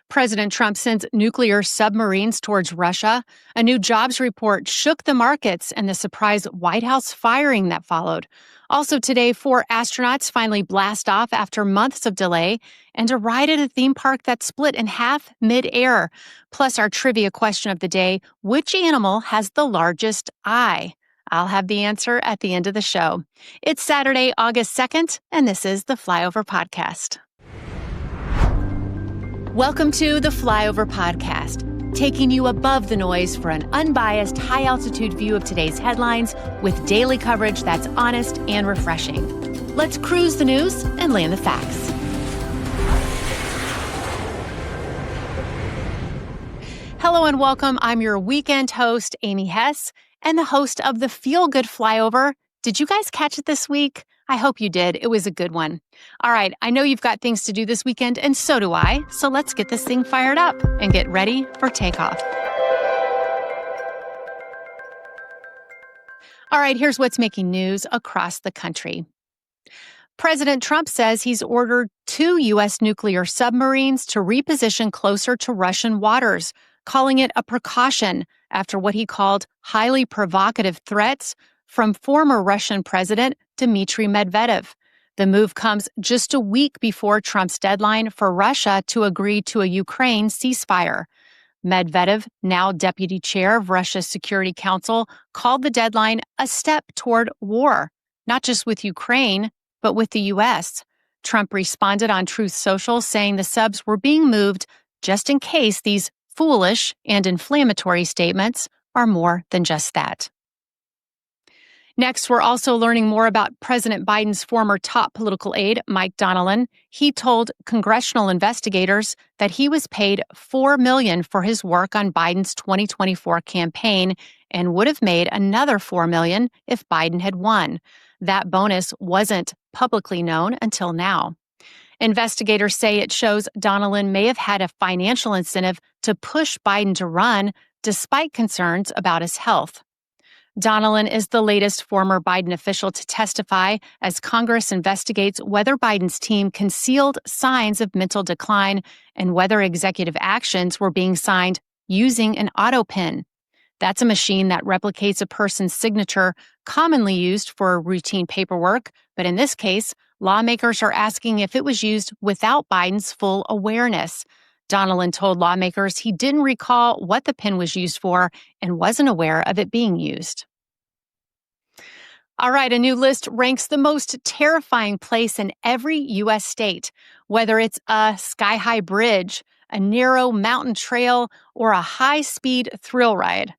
President Trump sends nuclear submarines towards Russia. A new jobs report shook the markets and the surprise White House firing that followed. Also today, 4 astronauts finally blast off after months of delay, and a ride at a theme park that split in half midair. Plus our trivia question of the day, which animal has the largest eye? I'll have the answer at the end of the show. It's Saturday, August 2nd, and this is the Flyover Podcast. Welcome to the Flyover Podcast, taking you above the noise for an unbiased, high-altitude view of today's headlines with daily coverage that's honest and refreshing. Let's cruise the news and land the facts. Hello and welcome. I'm your weekend host, Amy Hess, and the host of the Feel Good Flyover. Did you guys catch it this week? I hope you did. It was a good one. All right, I know you've got things to do this weekend, and so do I. So let's get this thing fired up and get ready for takeoff. All right, here's what's making news across the country. President Trump says he's ordered 2 U.S. nuclear submarines to reposition closer to Russian waters, calling it a precaution after what he called highly provocative threats from former Russian President Dmitry Medvedev. The move comes just a week before Trump's deadline for Russia to agree to a Ukraine ceasefire. Medvedev, now deputy chair of Russia's Security Council, called the deadline a step toward war, not just with Ukraine, but with the U.S. Trump responded on Truth Social saying the subs were being moved just in case these foolish and inflammatory statements are more than just that. Next, we're also learning more about President Biden's former top political aide, Mike Donilon. He told congressional investigators that he was paid $4 million for his work on Biden's 2024 campaign and would have made another $4 million if Biden had won. That bonus wasn't publicly known until now. Investigators say it shows Donilon may have had a financial incentive to push Biden to run despite concerns about his health. Donilon is the latest former Biden official to testify as Congress investigates whether Biden's team concealed signs of mental decline and whether executive actions were being signed using an auto pen. That's a machine that replicates a person's signature commonly used for routine paperwork, but in this case, lawmakers are asking if it was used without Biden's full awareness. Donilon told lawmakers he didn't recall what the pen was used for and wasn't aware of it being used. All right, a new list ranks the most terrifying place in every U.S. state, whether it's a sky-high bridge, a narrow mountain trail, or a high-speed thrill ride.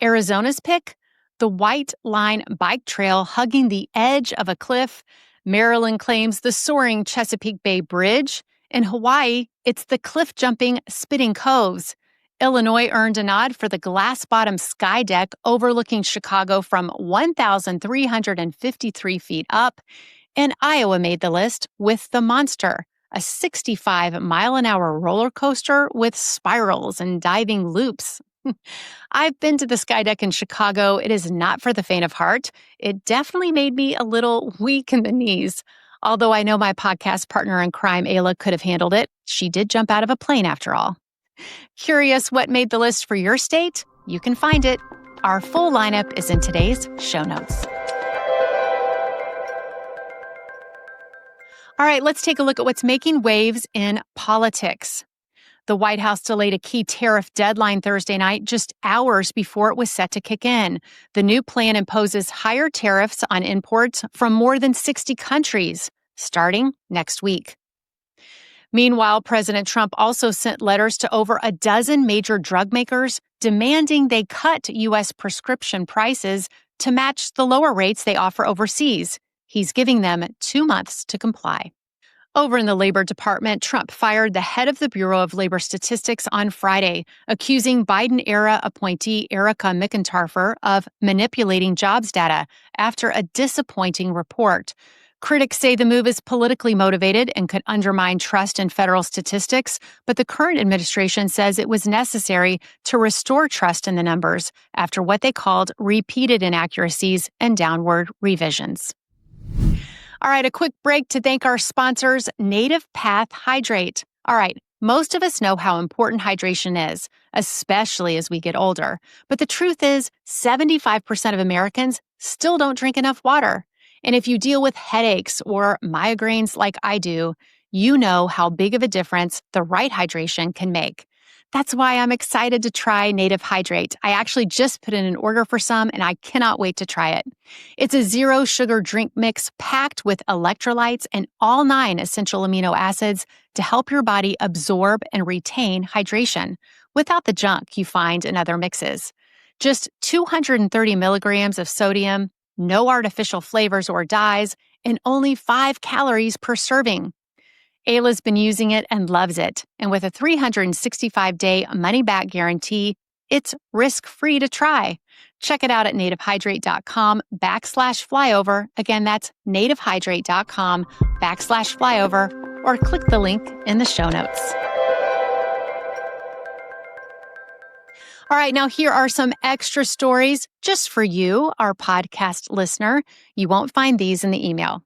Arizona's pick? The White Line bike trail hugging the edge of a cliff. Maryland claims the soaring Chesapeake Bay Bridge. In Hawaii, it's the cliff-jumping Spitting Coves. Illinois earned a nod for the glass-bottom sky deck overlooking Chicago from 1,353 feet up. And Iowa made the list with the Monster, a 65-mile-an-hour roller coaster with spirals and diving loops. I've been to the sky deck in Chicago. It is not for the faint of heart. It definitely made me a little weak in the knees. Although I know my podcast partner in crime, Ayla, could have handled it. She did jump out of a plane after all. Curious what made the list for your state? You can find it. Our full lineup is in today's show notes. All right, let's take a look at what's making waves in politics. The White House delayed a key tariff deadline Thursday night just hours before it was set to kick in. The new plan imposes higher tariffs on imports from more than 60 countries, starting next week. Meanwhile, President Trump also sent letters to over a dozen major drug makers demanding they cut U.S. prescription prices to match the lower rates they offer overseas. He's giving them 2 months to comply. Over in the Labor Department, Trump fired the head of the Bureau of Labor Statistics on Friday, accusing Biden-era appointee Erica McIntarfer of manipulating jobs data after a disappointing report. Critics say the move is politically motivated and could undermine trust in federal statistics, but the current administration says it was necessary to restore trust in the numbers after what they called repeated inaccuracies and downward revisions. All right, a quick break to thank our sponsors, Native Path Hydrate. All right, Most of us know how important hydration is, especially as we get older. But the truth is, 75% of Americans still don't drink enough water. And if you deal with headaches or migraines like I do, you know how big of a difference the right hydration can make. That's why I'm excited to try Native Hydrate. I actually just put in an order for some and I cannot wait to try it. It's a zero sugar drink mix packed with electrolytes and all 9 essential amino acids to help your body absorb and retain hydration without the junk you find in other mixes. Just 230 milligrams of sodium, no artificial flavors or dyes, and only 5 calories per serving. Ayla's been using it and loves it. And with a 365-day money-back guarantee, it's risk-free to try. Check it out at nativehydrate.com/flyover. Again, that's nativehydrate.com/flyover, or click the link in the show notes. All right, now here are some extra stories just for you, our podcast listener. You won't find these in the email.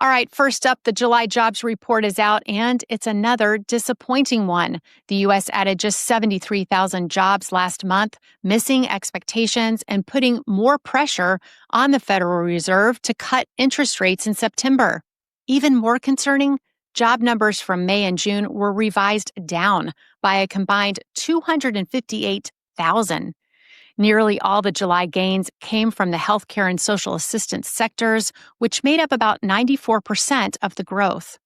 All right, first up, the July jobs report is out, and it's another disappointing one. The U.S. added just 73,000 jobs last month, missing expectations and putting more pressure on the Federal Reserve to cut interest rates in September. Even more concerning, job numbers from May and June were revised down by a combined 258,000. Nearly all the July gains came from the healthcare and social assistance sectors, which made up about 94% of the growth.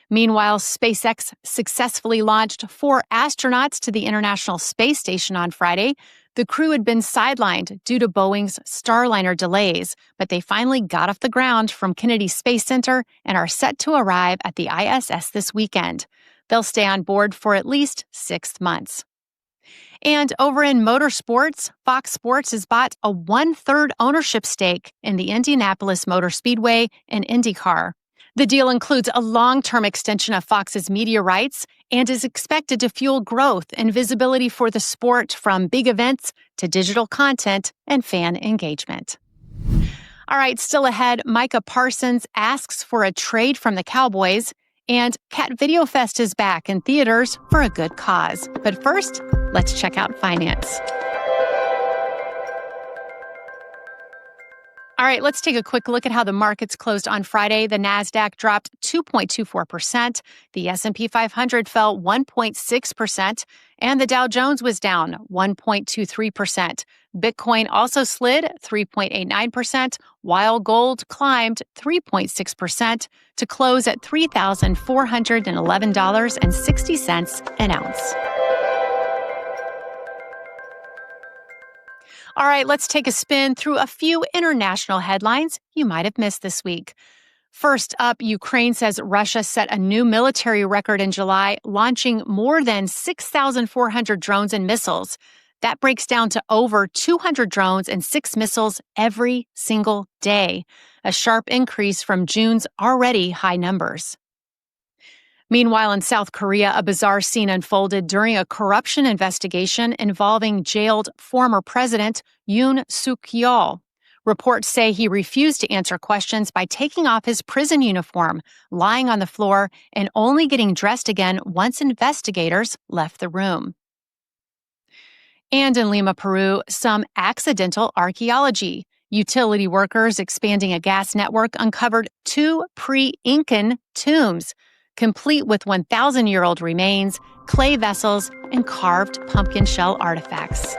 Meanwhile, SpaceX successfully launched 4 astronauts to the International Space Station on Friday. The crew had been sidelined due to Boeing's Starliner delays, but they finally got off the ground from Kennedy Space Center and are set to arrive at the ISS this weekend. They'll stay on board for at least 6 months. And over in motorsports, Fox Sports has bought a 1/3 ownership stake in the Indianapolis Motor Speedway and IndyCar. The deal includes a long-term extension of Fox's media rights and is expected to fuel growth and visibility for the sport, from big events to digital content and fan engagement. All right, still ahead, Micah Parsons asks for a trade from the Cowboys, and Cat Video Fest is back in theaters for a good cause. But first, let's check out finance. All right, let's take a quick look at how the markets closed on Friday. The Nasdaq dropped 2.24%, the S&P 500 fell 1.6%, and the Dow Jones was down 1.23%. Bitcoin also slid 3.89%, while gold climbed 3.6% to close at $3,411.60 an ounce. All right, let's take a spin through a few international headlines you might have missed this week. First up, Ukraine says Russia set a new military record in July, launching more than 6,400 drones and missiles. That breaks down to over 200 drones and 6 missiles every single day, a sharp increase from June's already high numbers. Meanwhile, in South Korea, a bizarre scene unfolded during a corruption investigation involving jailed former president Yoon Suk-yeol. Reports say he refused to answer questions by taking off his prison uniform, lying on the floor, and only getting dressed again once investigators left the room. And in Lima, Peru, some accidental archaeology. Utility workers expanding a gas network uncovered 2 pre-Incan tombs, complete with 1,000-year-old remains, clay vessels, and carved pumpkin shell artifacts.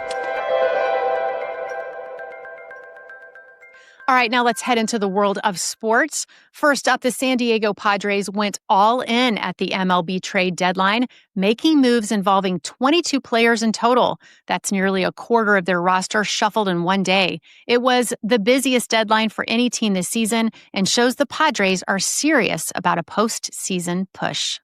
All right, now let's head into the world of sports. First up, the San Diego Padres went all in at the MLB trade deadline, making moves involving 22 players in total. That's nearly a quarter of their roster shuffled in one day. It was the busiest deadline for any team this season and shows the Padres are serious about a postseason push.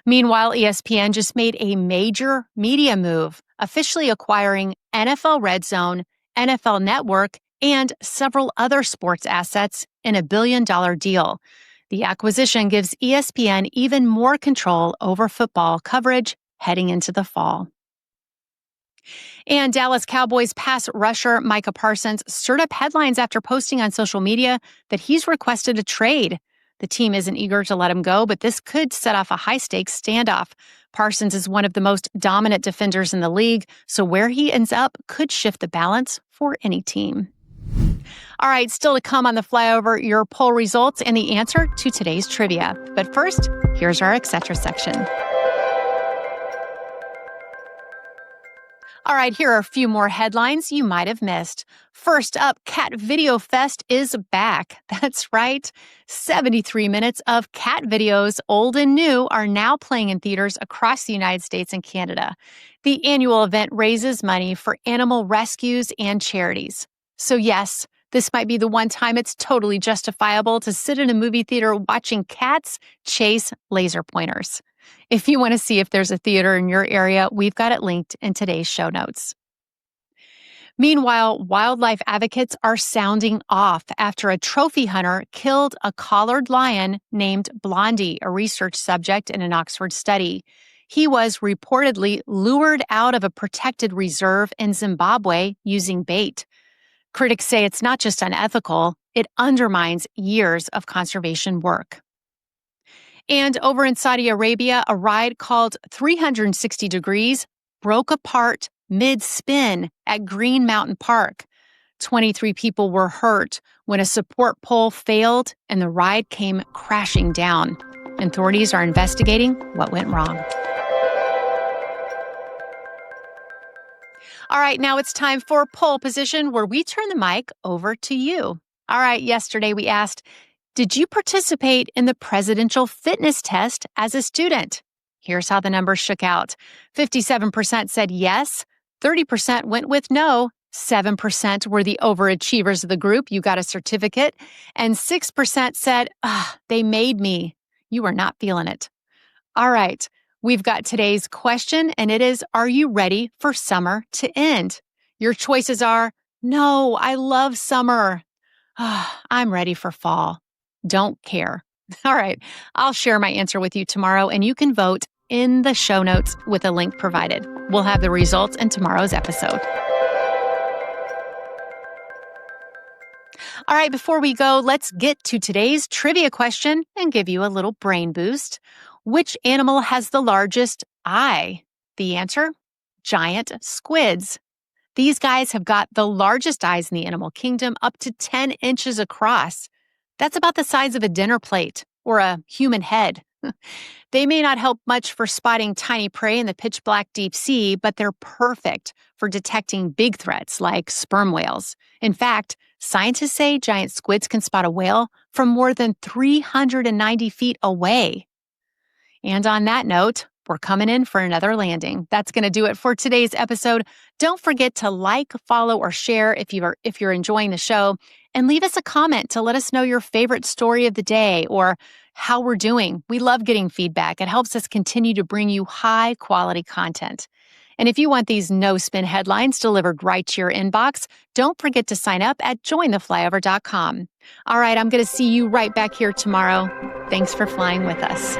Meanwhile, ESPN just made a major media move, officially acquiring NFL Red Zone, NFL Network, and several other sports assets in a $1 billion deal. The acquisition gives ESPN even more control over football coverage heading into the fall. And Dallas Cowboys pass rusher Micah Parsons stirred up headlines after posting on social media that he's requested a trade. The team isn't eager to let him go, but this could set off a high-stakes standoff. Parsons is one of the most dominant defenders in the league, so where he ends up could shift the balance for any team. All right, still to come on the Flyover, your poll results and the answer to today's trivia. But first, here's our Etc. section. All right, here are a few more headlines you might have missed. First up, Cat Video Fest is back. That's right. 73 minutes of cat videos, old and new, are now playing in theaters across the United States and Canada. The annual event raises money for animal rescues and charities. So yes, this might be the one time it's totally justifiable to sit in a movie theater watching cats chase laser pointers. If you want to see if there's a theater in your area, we've got it linked in today's show notes. Meanwhile, wildlife advocates are sounding off after a trophy hunter killed a collared lion named Blondie, a research subject in an Oxford study. He was reportedly lured out of a protected reserve in Zimbabwe using bait. Critics say it's not just unethical, it undermines years of conservation work. And over in Saudi Arabia, a ride called 360 Degrees broke apart mid-spin at Green Mountain Park. 23 people were hurt when a support pole failed and the ride came crashing down. Authorities are investigating what went wrong. All right, now it's time for Pole Position, where we turn the mic over to you. All right, yesterday we asked, did you participate in the presidential fitness test as a student? Here's how the numbers shook out. 57% said yes, 30% went with no, 7% were the overachievers of the group, you got a certificate, and 6% said, they made me. You are not feeling it. All right, we've got today's question, and it is, are you ready for summer to end? Your choices are, no, I love summer. I'm ready for fall. Don't care. All right, I'll share my answer with you tomorrow, and you can vote in the show notes with a link provided. We'll have the results in tomorrow's episode. All right, before we go, let's get to today's trivia question and give you a little brain boost. Which animal has the largest eye? The answer, giant squids. These guys have got the largest eyes in the animal kingdom, up to 10 inches across. That's about the size of a dinner plate or a human head. They may not help much for spotting tiny prey in the pitch-black deep sea, but they're perfect for detecting big threats like sperm whales. In fact, scientists say giant squids can spot a whale from more than 390 feet away. And on that note, we're coming in for another landing. That's going to do it for today's episode. Don't forget to like, follow, or share if you're enjoying the show, and leave us a comment to let us know your favorite story of the day or how we're doing. We love getting feedback. It helps us continue to bring you high-quality content. And if you want these no-spin headlines delivered right to your inbox, don't forget to sign up at jointheflyover.com. All right, I'm going to see you right back here tomorrow. Thanks for flying with us.